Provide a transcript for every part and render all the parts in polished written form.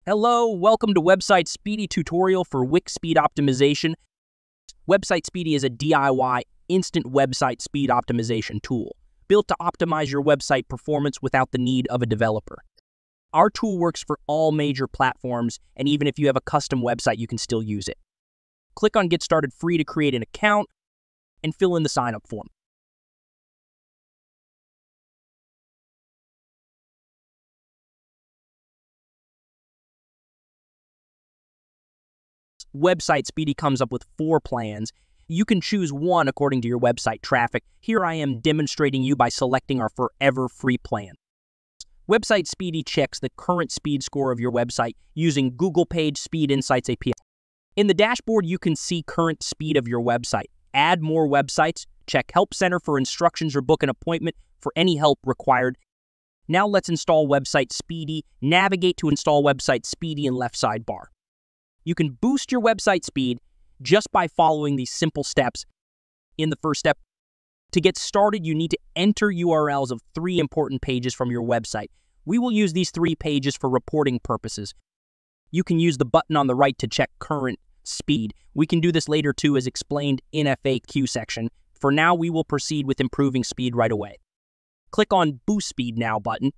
Hello, welcome to Website Speedy tutorial for Wix speed optimization. Website Speedy is a DIY instant website speed optimization tool built to optimize your website performance without the need of a developer. Our tool works for all major platforms, and even if you have a custom website, you can still use it. Click on Get Started Free to create an account and fill in the sign-up form. Website Speedy comes up with 4 plans. You can choose one according to your website traffic. Here I am demonstrating you by selecting our forever free plan. Website Speedy checks the current speed score of your website using Google Page Speed Insights API. In the dashboard, you can see current speed of your website. Add more websites, check Help Center for instructions or book an appointment for any help required. Now let's install Website Speedy. Navigate to install Website Speedy in left sidebar. You can boost your website speed just by following these simple steps. In the first step, to get started, you need to enter URLs of 3 important pages from your website. We will use these 3 pages for reporting purposes. You can use the button on the right to check current speed. We can do this later too, as explained in FAQ section. For now, we will proceed with improving speed right away. Click on Boost Speed Now button.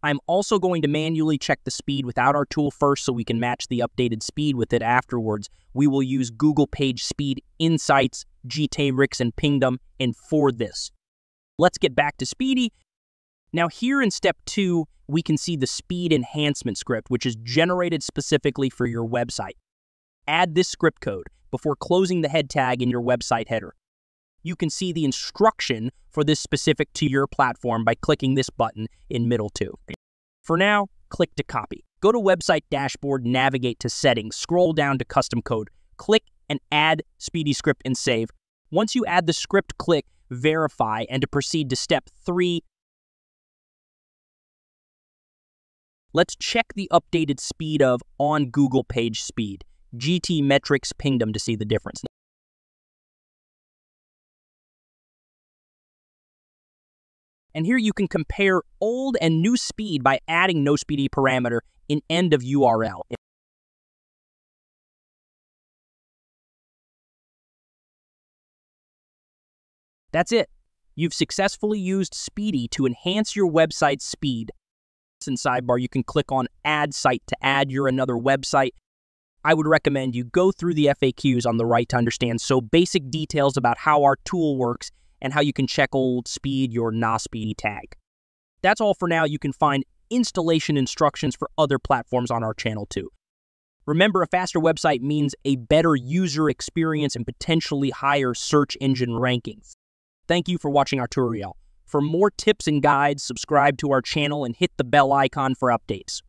I'm also going to manually check the speed without our tool first so we can match the updated speed with it afterwards. We will use Google Page Speed Insights, GTRix, and Pingdom, and for this. Let's get back to Speedy. Now here in step 2, we can see the speed enhancement script, which is generated specifically for your website. Add this script code before closing the head tag in your website header. You can see the instruction for this specific to your platform by clicking this button in middle 2. For now, click to copy. Go to Website Dashboard, navigate to Settings, scroll down to Custom Code, click and add Speedy script and save. Once you add the script, click Verify, and to proceed to step 3, let's check the updated speed of on Google Page Speed, GTmetrix Pingdom to see the difference. And here you can compare old and new speed by adding no speedy parameter in end of URL. That's it. You've successfully used Speedy to enhance your website's speed. In sidebar, you can click on Add Site to add your another website. I would recommend you go through the FAQs on the right to understand basic details about how our tool works and how you can check old speed your not speedy tag. That's all for now. You can find installation instructions for other platforms on our channel too. Remember, a faster website means a better user experience and potentially higher search engine rankings. Thank you for watching our tutorial. For more tips and guides, subscribe to our channel and hit the bell icon for updates.